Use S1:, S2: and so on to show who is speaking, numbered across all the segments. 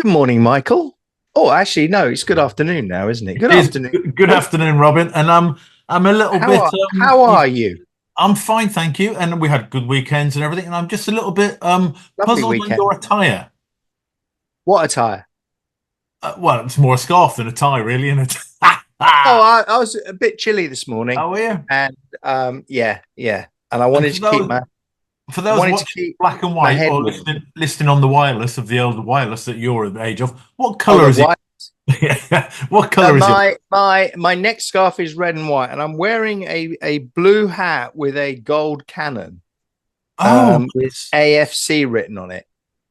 S1: Good morning, Michael. Oh, actually, no, it's good afternoon now, isn't it? Good afternoon.
S2: Good afternoon, Robin. And I'm a little
S1: How
S2: bit.
S1: are you?
S2: I'm fine, thank you. And we had good weekends and everything. And I'm just a little bit
S1: Lovely
S2: puzzled on
S1: weekend.
S2: your attire.
S1: What attire?
S2: Well, it's more a scarf than a tie, really, isn't it?
S1: Oh, I was a bit chilly this morning,
S2: Oh, yeah.
S1: and yeah. And I
S2: And
S1: wanted to keep my
S2: for
S1: I
S2: those
S1: wanted to
S2: watching
S1: keep
S2: black and
S1: my
S2: white
S1: head
S2: or
S1: warm.
S2: listening on the wireless of the older wireless that you're at the age of, what
S1: Oh,
S2: color
S1: the
S2: is it?
S1: white.
S2: What color is it?
S1: My neck scarf is red and white, and I'm wearing a blue hat with a gold cannon,
S2: Oh,
S1: with
S2: nice.
S1: AFC written on it.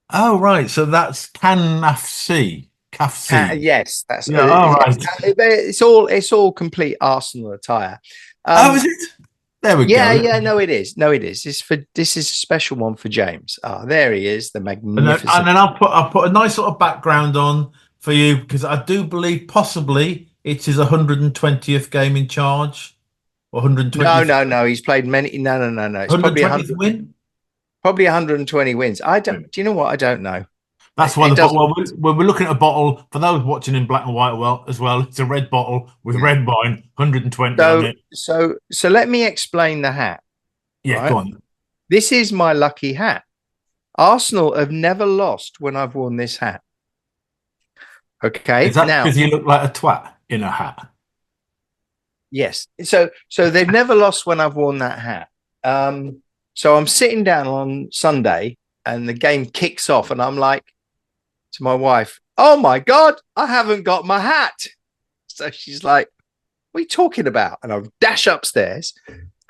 S2: Oh, right. So that's CAFC. CAFC.
S1: Yes, that's
S2: Yeah. All
S1: yes.
S2: right.
S1: It's all complete Arsenal attire.
S2: Oh,
S1: Um,
S2: is it? There we
S1: Yeah,
S2: go.
S1: yeah, no, it is. No, it is. This is a special one for James. Ah, there he is, the
S2: And
S1: magnificent.
S2: then I'll put a nice sort of background on for you because I do believe possibly it is 120th game in charge or
S1: No,
S2: 120th
S1: no, no. He's played many. No. It's
S2: 120th win.
S1: probably 120 wins. I don't. Do you know what? I don't know.
S2: That's why
S1: It
S2: the
S1: doesn't.
S2: bottle. Well, we're looking at a bottle for those watching in black and white. Well, as well, it's a red bottle with
S1: Yeah.
S2: red wine, 120 on
S1: So,
S2: it.
S1: so let me explain the hat.
S2: Yeah, go
S1: Right.
S2: on.
S1: This is my lucky hat. Arsenal have never lost when I've worn this hat.
S2: Is
S1: Okay.
S2: that
S1: Now,
S2: because you look like a twat in a hat?
S1: yes. So they've never lost when I've worn that hat. So I'm sitting down on Sunday and the game kicks off and I'm like to my wife, "Oh my God, I haven't got my hat." So she's like, "What are you talking about?" And I dash upstairs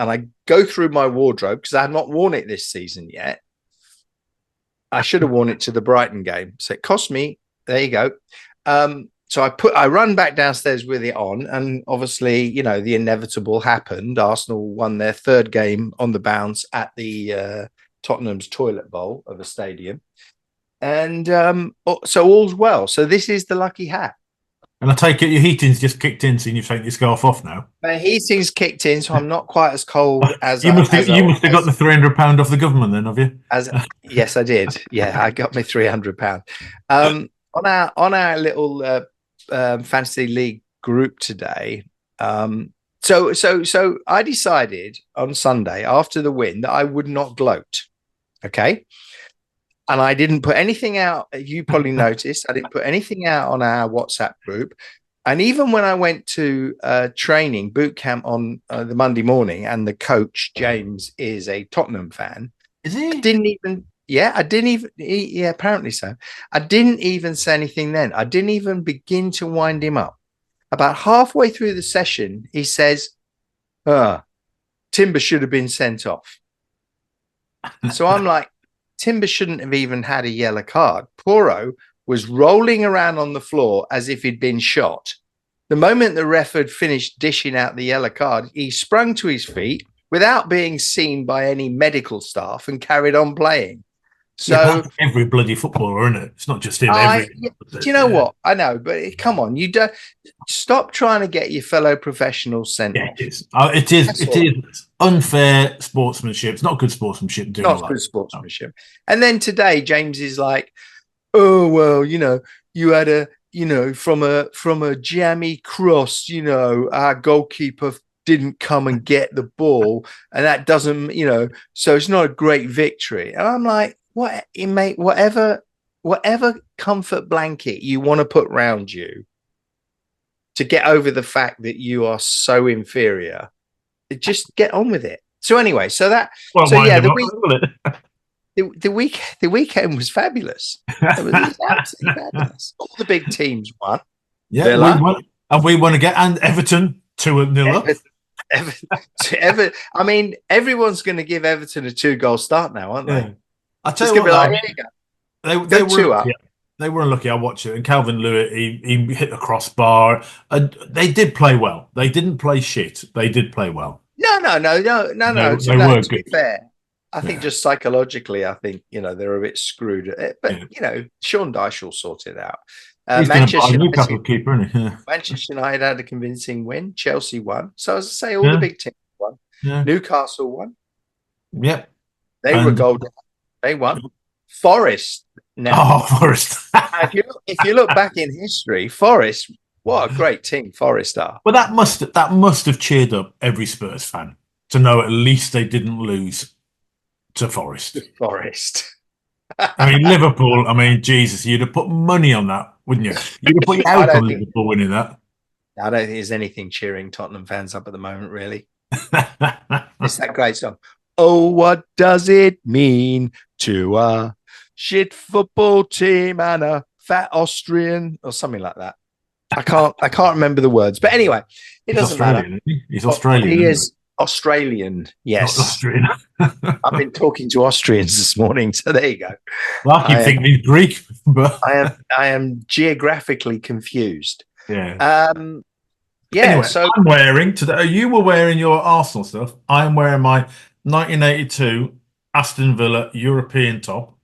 S1: and I go through my wardrobe because I had not worn it this season yet. I should have worn it to the Brighton game. So it cost me. There you go. So I run back downstairs with it on, and obviously, the inevitable happened. Arsenal won their third game on the bounce at the Tottenham's toilet bowl of a stadium, and so all's well. So this is the lucky hat.
S2: And I take it your heating's just kicked in, so you've taken your scarf off now.
S1: My heating's kicked in, so I'm not quite as cold as
S2: You must have got the £300 off the government then, have you?
S1: yes, I did. Yeah, I got my £300. On our little fantasy league group today. So I decided on Sunday after the win that I would not gloat. Okay. And I didn't put anything out. You probably noticed I didn't put anything out on our WhatsApp group. And even when I went to training boot camp on the Monday morning, and the coach, James, is a Tottenham fan.
S2: Is he?
S1: I didn't even, yeah, apparently so. I didn't even say anything then. I didn't even begin to wind him up. About halfway through the session, he says, Timber should have been sent off. So I'm like, Timber shouldn't have even had a yellow card. Poro was rolling around on the floor as if he'd been shot. The moment the ref had finished dishing out the yellow card, he sprung to his feet without being seen by any medical staff and carried on playing. So
S2: every bloody footballer, isn't it? It's not just him.
S1: Do you know what? I know, but come on, you don't stop trying to get your fellow professionals sent off.
S2: It is unfair sportsmanship. It's not good sportsmanship.
S1: Not good sportsmanship. And then today, James is like, "Oh well, you had from a jammy cross, our goalkeeper didn't come and get the ball, and that doesn't, so it's not a great victory." And I'm like, what, mate, whatever comfort blanket you want to put round you to get over the fact that you are so inferior, just get on with it. So anyway, the weekend was fabulous. It was absolutely fabulous. All the big teams won.
S2: Yeah, Villa. We won again, and Everton 2-0 up.
S1: I mean, everyone's going to give Everton a 2-goal start now, aren't they?
S2: Yeah. I tell you what,
S1: here you go.
S2: They were unlucky. I watched it, and Calvin Lewis he hit the crossbar. And they did play well. They didn't play shit. They did play well.
S1: No. To be fair, I think just psychologically, I think they're a bit screwed. But Sean Dyche will sort it out.
S2: Manchester
S1: United had a convincing win. Chelsea won. So as I say, all the big teams won. Yeah. Newcastle won.
S2: Yep.
S1: They were golden. They won. Forest Now,
S2: Oh, Forest.
S1: if you look back in history, Forest, what a great team Forest are.
S2: Well, that must have cheered up every Spurs fan to know at least they didn't lose to Forest.
S1: Forest.
S2: I mean, Liverpool. I mean, Jesus, you'd have put money on that, wouldn't you? You'd have put your
S1: I
S2: house on
S1: don't think
S2: Liverpool winning that.
S1: I don't think there's anything cheering Tottenham fans up at the moment, really. It's that great song. Oh, what does it mean to a shit football team and a fat Austrian or something like that? I can't remember the words, but anyway, it
S2: He's
S1: doesn't matter.
S2: Australian, isn't he? He's Australian.
S1: He
S2: Isn't
S1: is Australian.
S2: he? Not
S1: Yes,
S2: Austrian.
S1: I've been talking to Austrians this morning, so there you go.
S2: Well, I keep thinking he's Greek, but
S1: I am geographically confused.
S2: yeah.
S1: Yeah.
S2: Anyway,
S1: So
S2: I'm wearing today. You were wearing your Arsenal stuff. I'm wearing my 1982 Aston Villa European top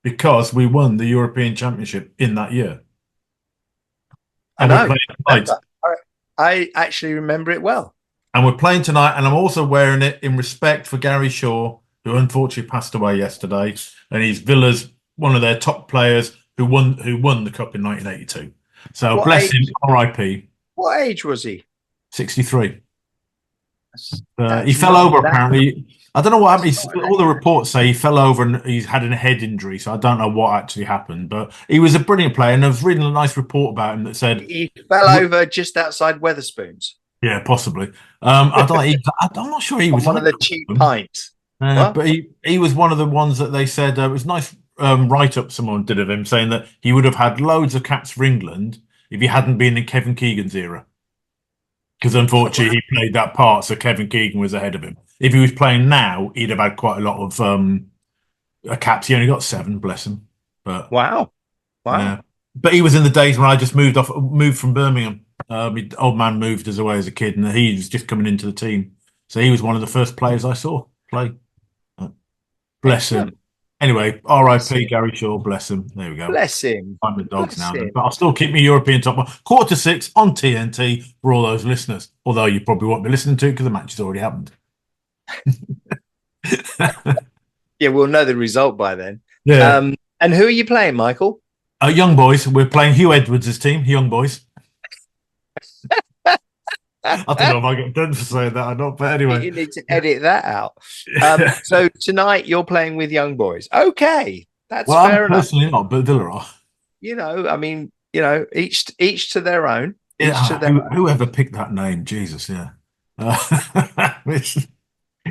S2: because we won the European Championship in that year.
S1: I
S2: And we're
S1: know.
S2: playing tonight.
S1: I actually remember it well.
S2: And we're playing tonight. And I'm also wearing it in respect for Gary Shaw, who unfortunately passed away yesterday. And he's Villa's one of their top players who won the cup in 1982. So
S1: What
S2: bless him,
S1: age?
S2: R.I.P.
S1: What age was he?
S2: 63. He
S1: That's
S2: fell
S1: not
S2: over
S1: that-
S2: apparently. I don't know what happened.
S1: That's not
S2: All the reports say he fell over and he's had a head injury. So I don't know what actually happened. But he was a brilliant player. And I was reading a nice report about him that said,
S1: He fell over just outside Weatherspoons
S2: yeah, possibly. I'm not sure he
S1: on
S2: was
S1: one of
S2: like
S1: the cheap pints.
S2: but he was one of the ones that they said it was nice write-up someone did of him saying that he would have had loads of caps for England if he hadn't been in Kevin Keegan's era. Because unfortunately he played that part, so Kevin Keegan was ahead of him. If he was playing now, he'd have had quite a lot of caps. He only got 7, bless him. But
S1: Wow.
S2: yeah. But he was in the days when I just moved from Birmingham. Old man moved us away as a kid, and he was just coming into the team. So he was one of the first players I saw play. Bless him. Anyway, R.I.P. Gary Shaw, bless him. There we go.
S1: Bless him.
S2: I'm the dogs
S1: Bless
S2: now,
S1: him.
S2: but I'll still keep my European top 1:45 on TNT for all those listeners. Although you probably won't be listening to it because the match has already happened.
S1: Yeah, we'll know the result by then.
S2: Yeah.
S1: And who are you playing, Michael?
S2: Young boys. We're playing Hugh Edwards' team, Young Boys. I don't know if I get done for saying that or not, but anyway.
S1: You need to edit that out. So tonight you're playing with Young Boys. Okay, that's
S2: Well,
S1: fair
S2: I'm
S1: enough.
S2: personally not, but Villa are.
S1: I mean, each to their own.
S2: Whoever picked that name, Jesus, yeah.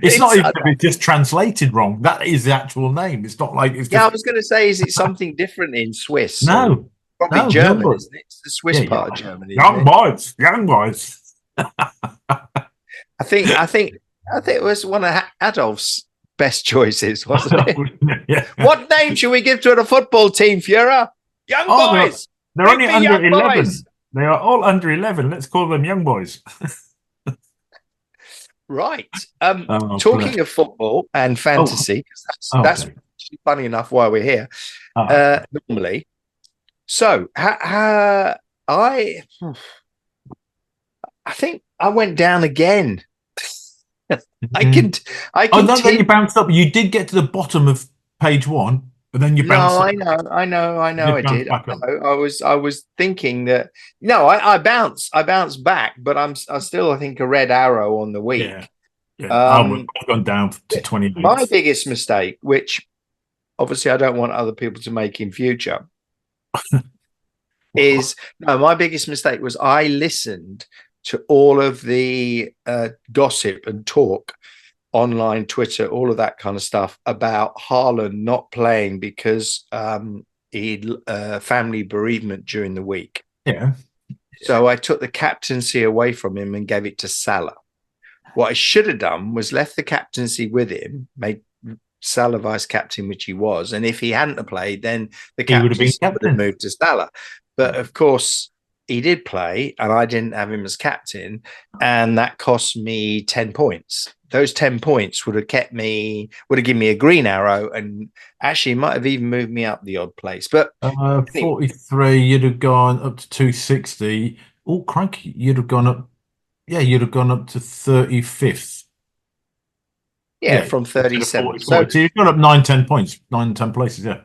S2: It's not even it's just translated wrong. That is the actual name. It's not like it's.
S1: Yeah, I was going to say, is it something different in Swiss?
S2: No,
S1: probably German, isn't it? It's the Swiss part of Germany.
S2: Young boys.
S1: I think it was one of Adolf's best choices, wasn't it?
S2: Yeah.
S1: What name should we give to the football team, Führer? Young Boys.
S2: They're only under
S1: Young
S2: 11.
S1: Boys.
S2: They are all under 11. Let's call them Young Boys.
S1: Right. Talking of football and fantasy, that's funny enough why we're here. Normally. So I think I went down again. I can.
S2: Then you bounced up. You did get to the bottom of page 1, but then you bounced.
S1: No, I know. I did. I was thinking that. No, I bounced back, but I still, I think, a red arrow on the week.
S2: Yeah. I've gone down to 20.
S1: My biggest mistake, which obviously I don't want other people to make in future, my biggest mistake was I listened to all of the gossip and talk online, Twitter, all of that kind of stuff about Haaland not playing because he family bereavement during the week.
S2: Yeah.
S1: So I took the captaincy away from him and gave it to Salah. What I should have done was left the captaincy with him, made Salah vice captain, which he was. And if he hadn't have played, then the captaincy would have moved to Salah. But of course, he did play and I didn't have him as captain. And that cost me 10 points. Those 10 points would have given me a green arrow and actually might have even moved me up the odd place. But
S2: 43, you'd have gone up to 260. Oh, cranky. You'd have gone up. Yeah, you'd have gone up to 35th.
S1: Yeah, from 37.
S2: So you've gone up 9, 10 points, 9, 10 places, yeah.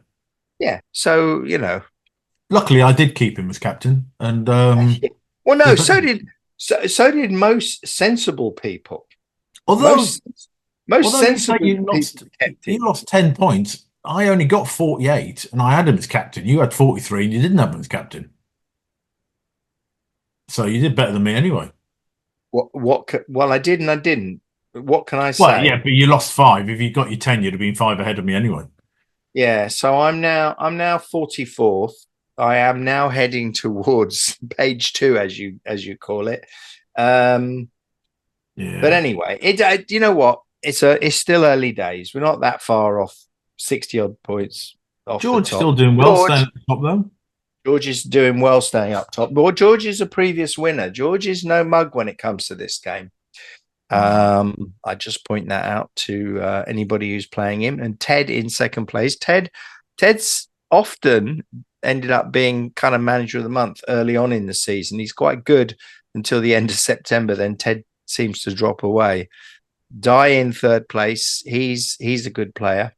S1: Yeah. So,
S2: Luckily, I did keep him as captain, and
S1: well, no, so did most sensible people.
S2: although
S1: Most most
S2: although you say
S1: sensible people kept
S2: you
S1: him.
S2: lost 10 points, I only got 48, and I had him as captain. You had 43, and you didn't have him as captain. So you did better than me anyway.
S1: Well, I did and I didn't. What can I
S2: Well,
S1: say?
S2: yeah, but you lost 5. If you got your 10, you'd have been 5 ahead of me anyway.
S1: Yeah, so I'm now 44th. I am now heading towards page 2, as you call it. But
S2: Yeah.
S1: anyway, you know what? It's still early days. We're not that far off, 60 odd points off the
S2: George's
S1: top.
S2: still doing well, staying at the top though.
S1: George is doing well, staying up top. But George is a previous winner. George is no mug when it comes to this game. I just point that out to anybody who's playing him. And Ted in second place. Ted's often ended up being kind of manager of the month early on in the season. He's quite good until the end of September. Then Ted seems to drop away. Die in third place. He's a good player.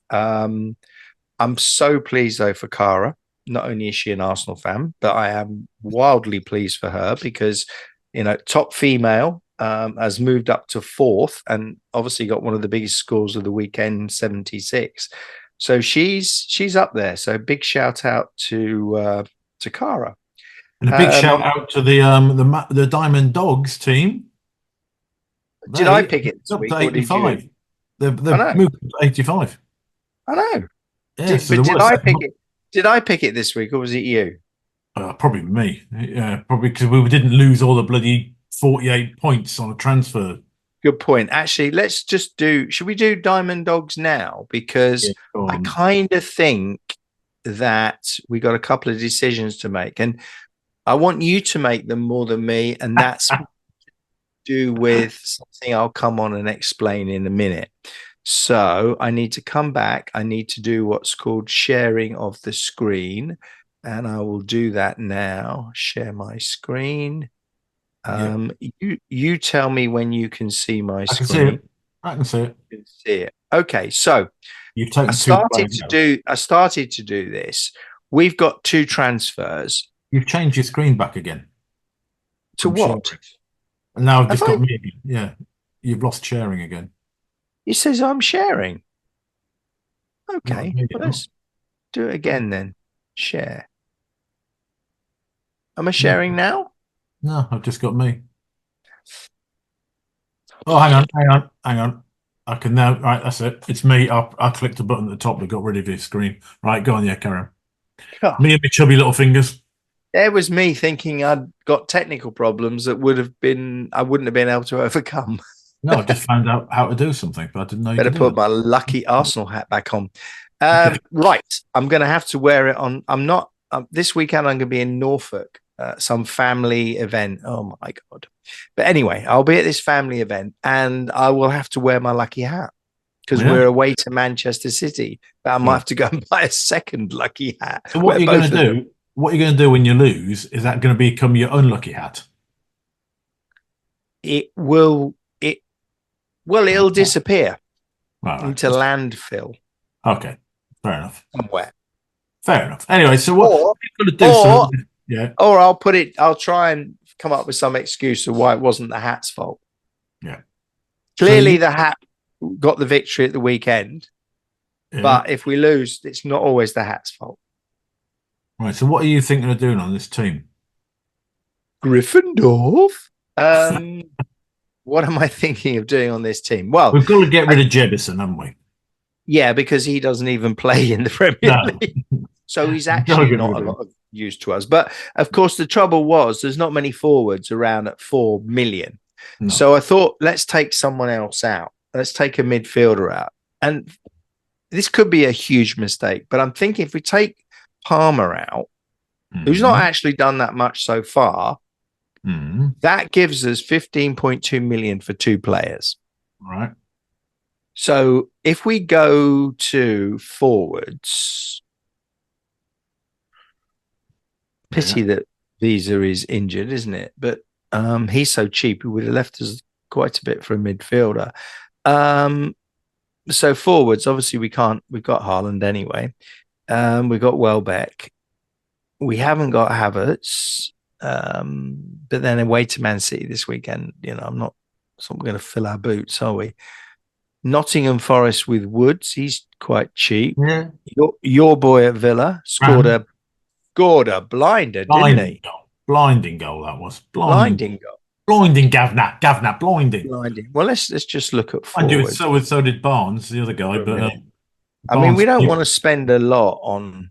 S1: I'm so pleased though for Cara. Not only is she an Arsenal fan, but I am wildly pleased for her because top female has moved up to 4th and obviously got one of the biggest scores of the weekend, 76. So she's up there. So big shout out to Cara.
S2: And a big shout out to the Diamond Dogs team.
S1: Did I pick it this
S2: Up
S1: week
S2: to
S1: or did
S2: 85.
S1: you?
S2: They've moved up to 85.
S1: I know.
S2: Yeah,
S1: Did I pick it this week or was it you?
S2: Probably me. Yeah, probably because we didn't lose all the bloody 48 points on a transfer.
S1: Good point. Actually, let's just should we do Diamond Dogs now? Because I kind of think that we got a couple of decisions to make and I want you to make them more than me. And that's to do with something I'll come on and explain in a minute. So I need to come back. I need to do what's called sharing of the screen. And I will do that now. Share my screen. You tell me when you can see my screen.
S2: I can see it.
S1: You can see it. Okay, so
S2: you've taken
S1: I started to do this. We've got 2 transfers.
S2: You've changed your screen back again.
S1: To what?
S2: Sharing. And now I've just got me again. Yeah. You've lost sharing again.
S1: It says I'm sharing. Okay, let's do it again then. Share. Am I sharing now?
S2: No, I've just got me. Oh, hang on. I can now. Right, that's it. It's me. I clicked the button at the top that got rid of your screen. Right, go on. Yeah, carry on. Oh. Me and my chubby little fingers.
S1: There was me thinking I'd got technical problems that I wouldn't have been able to overcome.
S2: No, I just found out how to do something, but I didn't know you
S1: better put my lucky Arsenal hat back on. Right, I'm going to have to wear it on. I'm not this weekend. I'm going to be in Norfolk, some family event. Oh my god! But anyway, I'll be at this family event, and I will have to wear my lucky hat because we're away to Manchester City. But I might have to go and buy a second lucky hat.
S2: So what are you going to do? What are you going to do when you lose? Is that going to become your unlucky hat?
S1: It'll disappear into landfill.
S2: Okay, fair enough.
S1: Somewhere.
S2: Fair enough. Anyway, so what are you going to do? Yeah.
S1: Or I'll try and come up with some excuse of why it wasn't the hat's fault.
S2: Yeah.
S1: Clearly the hat got the victory at the weekend. Yeah. But if we lose, it's not always the hat's fault.
S2: Right. So what are you thinking of doing on this team?
S1: Gryffindor? What am I thinking of doing on this team? Well,
S2: we've got to get rid of Jedison, haven't we?
S1: Yeah, because he doesn't even play in the Premier League. So he's actually not a lot of use to us. But of course, the trouble was there's not many forwards around at 4 million. No. So I thought, let's take someone else out. Let's take a midfielder out. And this could be a huge mistake. But I'm thinking if we take Palmer out, who's not actually done that much so far, that gives us 15.2 million for 2 players.
S2: Right.
S1: So if we go to forwards, pity that Visa is injured, isn't it? But he's so cheap, he would have left us quite a bit for a midfielder. So forwards, obviously we've got Haaland anyway. We got Welbeck. We haven't got Havertz. But then away to Man City this weekend. I'm not going to fill our boots, are we? Nottingham Forest with Woods. He's quite cheap.
S2: Yeah.
S1: Your boy at Villa scored a blinder, didn't he?
S2: Blinding goal that was.
S1: Blinding goal.
S2: Blinding Gavnat, blinding.
S1: Well, let's just look at
S2: And
S1: forwards.
S2: so did Barnes, the other guy. But
S1: I mean, we don't want to spend a lot on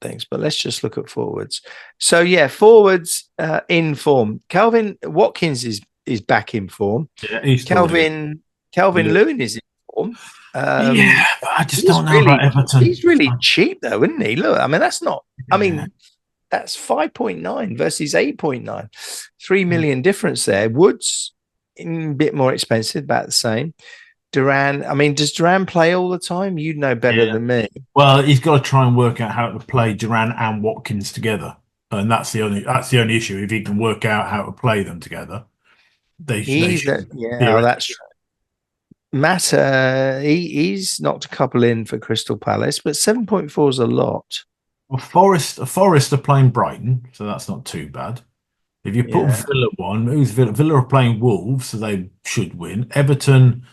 S1: things, but let's just look at forwards. So yeah, forwards in form. Calvin Watkins is back in form.
S2: Yeah, he's
S1: Calvin Lewin is in form.
S2: Yeah, but I just don't know about Everton.
S1: He's really cheap though, isn't he? Look, I mean, that's not. I mean, that's 5.9 versus 8.9. 3 million difference there. Woods a bit more expensive, about the same. Duran, I mean, does Duran play all the time? You know better than me.
S2: Well, he's got to try and work out how to play Duran and Watkins together, and that's the only issue. If he can work out how to play them together, that's true.
S1: Matt, he's knocked a couple in for Crystal Palace, but 7.4 is a lot.
S2: Well, Forest are playing Brighton, so that's not too bad. If you put Villa on, who's Villa? Villa are playing Wolves, so they should win. Everton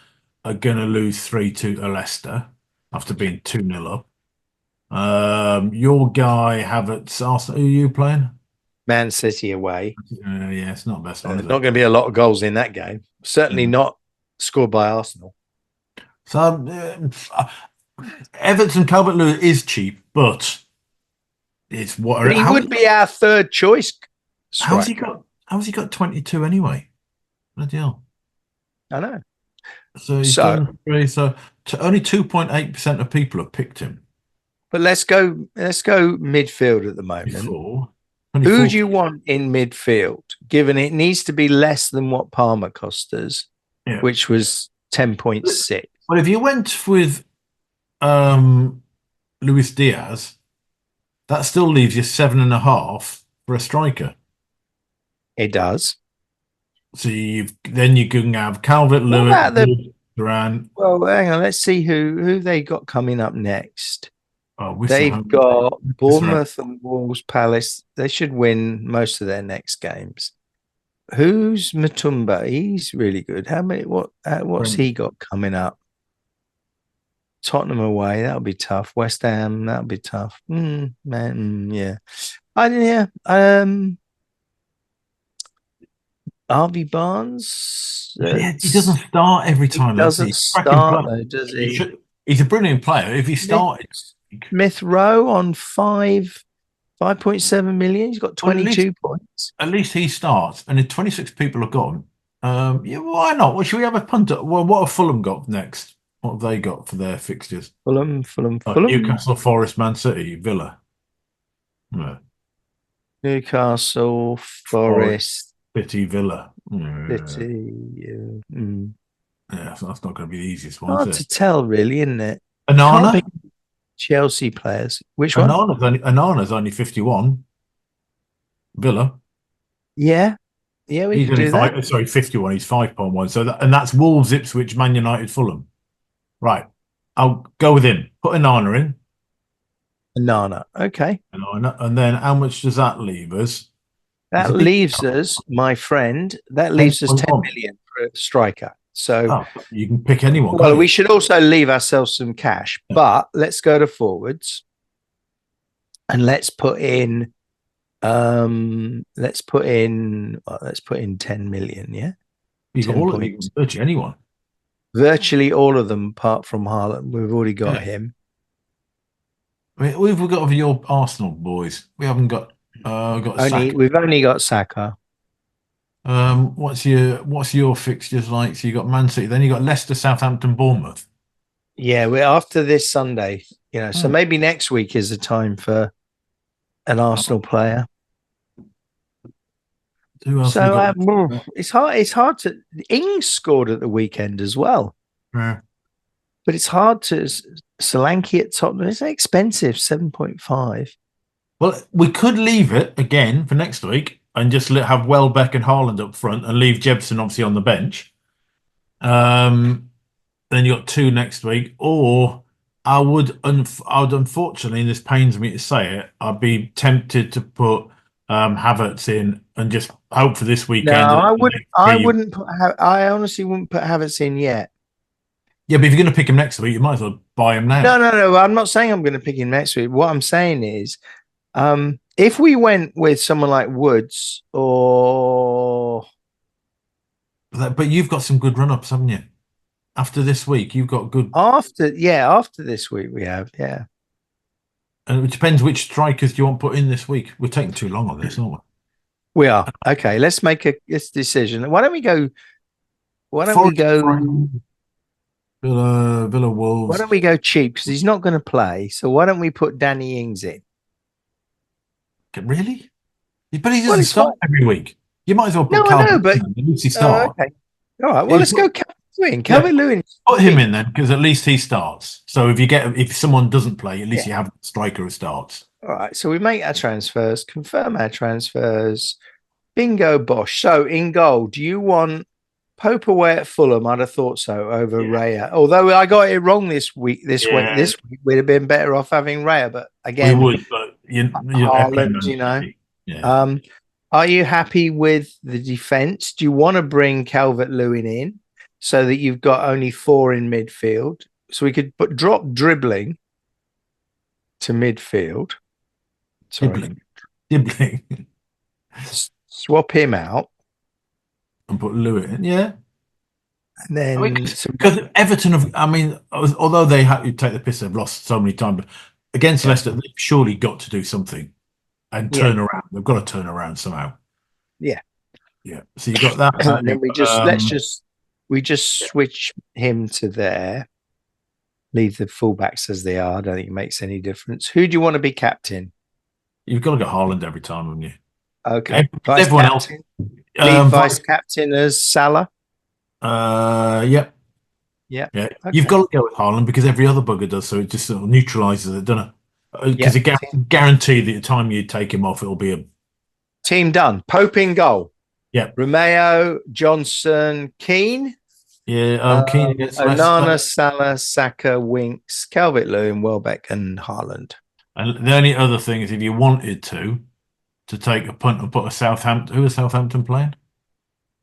S2: are going to lose 3-2 to Leicester after being 2-0 up. Your guy Havertz, Arsenal, who are you playing?
S1: Man City away.
S2: Yeah, it's not best.
S1: Not going to be a lot of goals in that game. Certainly not scored by Arsenal.
S2: So Everton Calvert-Lewin is cheap, but it's what.
S1: But he would be our third choice.
S2: How's he got 22 anyway? Bloody hell.
S1: I know.
S2: So only 2.8% of people have picked him.
S1: But let's go midfield at the moment.
S2: 24.
S1: Who do you want in midfield? Given it needs to be less than what Palmer cost us, which was 10.6.
S2: Well, if you went with Luis Diaz, that still leaves you 7.5 for a striker.
S1: It does.
S2: So you can have Calvert-Lewin, Duran.
S1: Well, hang on. Let's see who they got coming up next.
S2: Oh,
S1: they've got Bournemouth and Wolves, Palace. They should win most of their next games. Who's Matumba? He's really good. What's he got coming up? Tottenham away. That'll be tough. West Ham. That'll be tough. Yeah. Harvey Barnes.
S2: He doesn't start every time.
S1: He doesn't start though, does he?
S2: He's a brilliant player. If he started,
S1: Smith Rowe on 5.7 million. He's got 22 points.
S2: At least he starts, and if 26 people have got him, why not? Well, should we have a punter? Well, what have Fulham got next? What have they got for their fixtures?
S1: Fulham.
S2: Newcastle, Forest, Man City, Villa. No.
S1: Newcastle, Forest.
S2: City, Villa.
S1: City.
S2: Yeah, so that's not going to be the easiest one.
S1: Hard to tell, really, isn't it?
S2: Anana?
S1: Chelsea players. Which one?
S2: Anana's only 51. Villa.
S1: Yeah. Yeah, we can do that.
S2: Sorry, 51. He's 5.1. So that's Wolves, Ipswich, Man United, Fulham. Right. I'll go with him. Put Anana in.
S1: Anana. Okay.
S2: And then how much does that leave us?
S1: That leaves us, my friend, 10 million for a striker. So
S2: you can pick anyone.
S1: Well, we should also leave ourselves some cash, but let's go to forwards and let's put in 10 million. Yeah.
S2: Virtually anyone.
S1: Virtually all of them, apart from Haaland. We've already got him.
S2: I mean, we've got your Arsenal boys. We haven't got.
S1: We've only got Saka.
S2: What's your fixtures like? So you got Man City, then you got Leicester, Southampton, Bournemouth.
S1: Yeah, we're after this Sunday. So maybe next week is the time for an Arsenal player. So it's hard. It's hard to. Ings scored at the weekend as well.
S2: Yeah.
S1: But it's hard to. Solanke at Tottenham. It's expensive, 7.5.
S2: Well, we could leave it again for next week and just have Welbeck and Haaland up front and leave Jebson obviously on the bench. Then you got 2 next week, or I would unfortunately, and this pains me to say it, I'd be tempted to put Havertz in and just hope for this
S1: No,
S2: weekend.
S1: I wouldn't. I wouldn't put. I honestly wouldn't put Havertz in yet.
S2: Yeah, but if you're going to pick him next week, you might as well buy him
S1: No,
S2: now.
S1: no, no. I'm not saying I'm going to pick him next week. What I'm saying is, if we went with someone like Woods or
S2: But you've got some good run-ups, haven't you? After this week, you've got good.
S1: after this week we have, yeah.
S2: And it depends which strikers you want put in this week. We're taking too long on this, aren't we?
S1: We are. Okay, let's make this decision. Why don't we go? Why don't we
S2: Forest,
S1: go?
S2: Villa
S1: Why
S2: Wolves.
S1: don't we go cheap? Because he's not going to play. So why don't we put Danny Ings in?
S2: Really? But he
S1: Well,
S2: doesn't
S1: it's
S2: start
S1: fine.
S2: every week. You might as well
S1: No,
S2: put
S1: I know,
S2: Calvert
S1: but
S2: in. At least he starts.
S1: okay. All right. Well,
S2: Yeah,
S1: let's go Calvert Lewin.
S2: yeah,
S1: Calvert Lewin.
S2: put him in then, because at least he starts. So if someone doesn't play, at least
S1: Yeah.
S2: you have a striker who starts.
S1: All right. So we make our transfers, confirm our transfers. Bingo, bosh. So in goal, do you want Pope away at Fulham? I'd have thought so over Raya. Although I got it wrong this week. This week we'd have been better off having Raya. But again,
S2: We would, but you're
S1: Haaland, you know.
S2: Yeah.
S1: Are you happy with the defense? Do you want to bring Calvert-Lewin in so that you've got only 4 in midfield? So we could drop dribbling to midfield. Sorry.
S2: Dibbling.
S1: Swap him out.
S2: And put Lewis in. Yeah.
S1: And then
S2: because Everton have, I mean, although they had to take the piss, they've lost so many times, but against Leicester, they've surely got to do something and turn around. They've got to turn around somehow.
S1: Yeah.
S2: Yeah. So you got that.
S1: And then we just switch him to there. Leave the fullbacks as they are. I don't think it makes any difference. Who do you want to be captain?
S2: You've got to go Haaland every time, haven't you?
S1: Okay.
S2: Everyone else.
S1: Leave vice captain as Salah.
S2: Yep.
S1: Yeah.
S2: Yeah. Okay. You've got to go with Haaland because every other bugger does, so it just sort of neutralises it, doesn't it? Because it guarantee that the time you take him off, it'll be a
S1: team done. Pope in goal.
S2: Yeah.
S1: Romeo, Johnson, Keane.
S2: Yeah. Keane against
S1: Onana, Salah, Saka, Winks, Calvert-Lewin, Welbeck, and Haaland.
S2: And the only other thing is, if you wanted to take a punt and put a Southampton. Who is Southampton playing?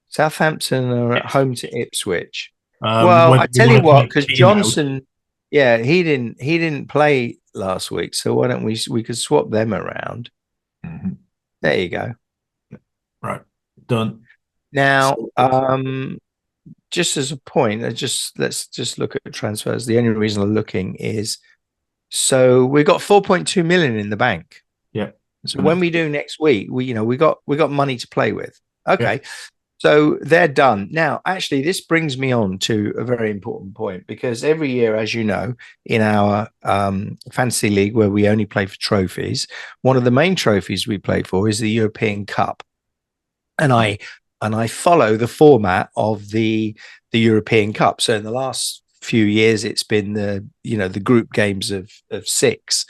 S1: Southampton are at home to Ipswich. Well, I tell you what, because Johnson, he didn't play last week, so why don't we could swap them around?
S2: Mm-hmm.
S1: There you go.
S2: Right, done.
S1: Now, just as a point, let's just look at transfers. The only reason I'm looking is so we got 4.2 million in the bank.
S2: Yeah.
S1: So when we do next week, we got money to play with. Okay. Yeah. So they're done. Now, actually, this brings me on to a very important point because every year, as you know, in our fantasy league where we only play for trophies, one of the main trophies we play for is the European Cup. And I follow the format of the European Cup. So in the last few years, it's been the group games of 6.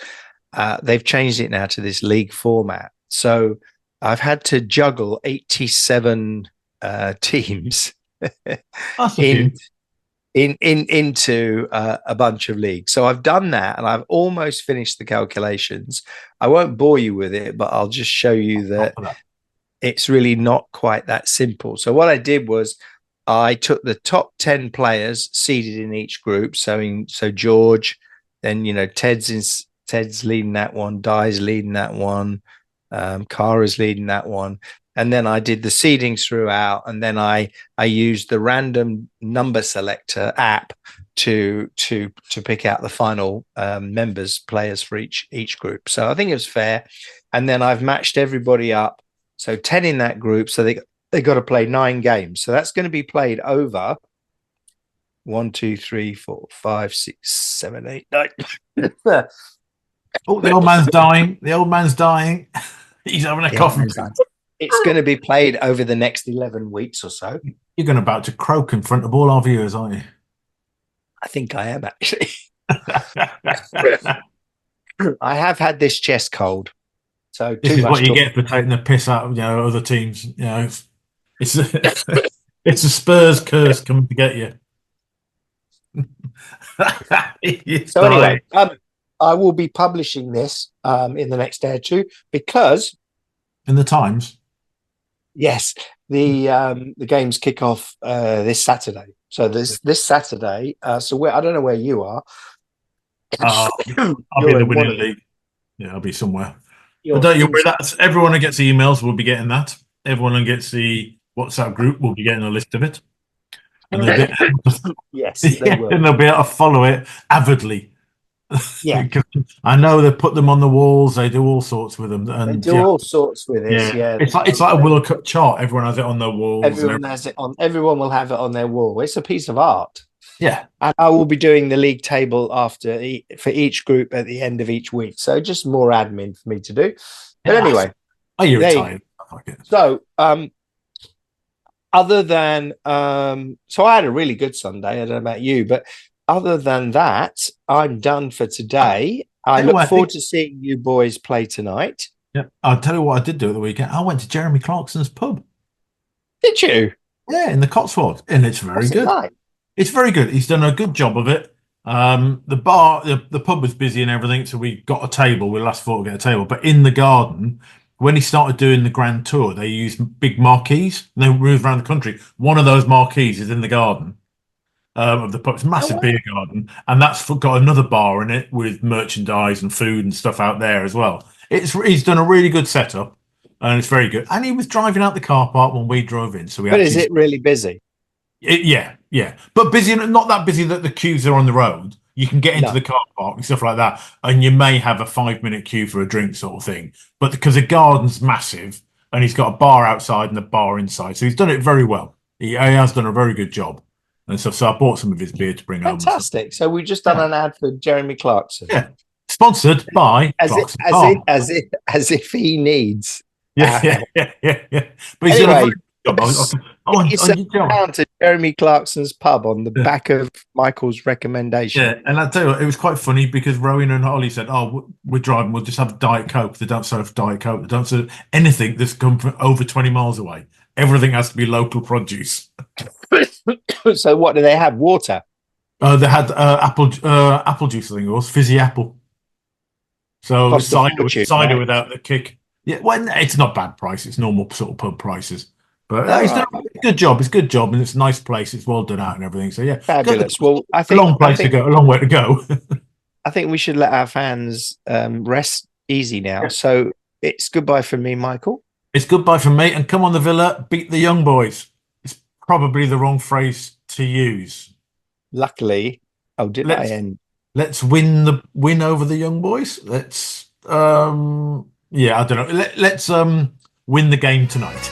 S1: They've changed it now to this league format. So I've had to juggle 87 teams into a bunch of leagues. So I've done that and I've almost finished the calculations. I won't bore you with it, but I'll just show you that it's really not quite that simple. So what I did was I took the top 10 players seeded in each group. So George, then Ted's leading that one, Di's leading that one, Kara's leading that one. And then I did the seedings throughout, and then I used the random number selector app to pick out the final players for each group. So I think it was fair. And then I've matched everybody up. So 10 in that group. So they got to play 9 games. So that's going to be played over 1, 2, 3, 4, 5, 6, 7, 8, 9.
S2: Oh, the old man's dying. The old man's dying. He's having a coffee.
S1: It's going to be played over the next 11 weeks or so.
S2: You're going about to croak in front of all our viewers, aren't you?
S1: I think I am, actually. I have had this chest cold. So
S2: this is what you get for taking the piss out of other teams. It's a Spurs curse coming to get you.
S1: So anyway, I will be publishing this in the next day or two because
S2: in the Times.
S1: yes, the games kick off this Saturday. So this Saturday. So I don't know where you are.
S2: I'll be in
S1: You're
S2: the
S1: in one
S2: winning
S1: of the,
S2: league. Yeah, I'll be somewhere. But
S1: you're
S2: don't you
S1: in.
S2: worry. That's everyone who gets the emails will be getting that. Everyone who gets the WhatsApp group will be getting a list of it, and they'll be
S1: Yes, they will.
S2: and they'll be able to follow it avidly.
S1: Yeah,
S2: I know they put them on the walls. They do all sorts with them,
S1: they
S2: and
S1: do
S2: yeah,
S1: all sorts with this.
S2: yeah.
S1: Yeah,
S2: It's like a World Cup chart. Everyone has it on their walls, and
S1: everyone has it on. Everyone will have it on their wall. It's a piece of art.
S2: yeah,
S1: And I will be doing the league table for each group at the end of each week. So just more admin for me to do. But
S2: yeah.
S1: anyway,
S2: Are you
S1: there you
S2: retired?
S1: so other than so I had a really good Sunday. I don't know about you, but other than that, I'm done for today. I look forward to seeing you boys play tonight.
S2: Yeah, I'll tell you what I did do at the weekend. I went to Jeremy Clarkson's pub.
S1: Did you?
S2: Yeah, in the Cotswolds, and it's very
S1: What's it
S2: good.
S1: like?
S2: It's very good. He's done a good job of it. The pub was busy and everything, so we got a table. We last thought to get a table, but in the garden, when he started doing the grand tour, they used big marquees and they moved around the country. One of those marquees is in the garden of the pub. It's a massive beer garden, and that's got another bar in it with merchandise and food and stuff out there as well. He's done a really good setup, and it's very good. And he was driving out the car park when we drove in, so we.
S1: But is it really busy?
S2: Yeah, but busy, not that busy that the queues are on the road. You can get into the car park and stuff like that, and you may have a 5-minute queue for a drink sort of thing. But because the garden's massive and he's got a bar outside and a bar inside, so he's done it very well. He has done a very good job and stuff. So I bought some of his beer to bring home.
S1: Fantastic. So we've just done an ad for Jeremy Clarkson.
S2: Yeah, sponsored by
S1: as if he needs.
S2: Yeah. But he's
S1: anyway,
S2: down
S1: to Jeremy Clarkson's pub on the back of Michael's recommendation.
S2: Yeah, and I tell you what, it was quite funny because Rowan and Holly said, "Oh, we're driving. We'll just have a Diet Coke." They don't serve Diet Coke. They don't serve anything that's come from over 20 miles away. Everything has to be local produce.
S1: So what do they have? Water?
S2: They had apple juice. I think it was fizzy apple. So cider without the kick. Yeah, well, it's not bad price. It's normal sort of pub prices. But he's done a good job. It's a good job, and it's a nice place. It's well done out and everything. So yeah,
S1: fabulous. Well, I think
S2: a long way to go.
S1: I think we should let our fans rest easy now. So it's goodbye from me, Michael.
S2: It's goodbye from me, and come on the Villa, beat the young boys. It's probably the wrong phrase to use.
S1: Luckily, I end?
S2: Let's win over the young boys. Let's I don't know. Let's win the game tonight.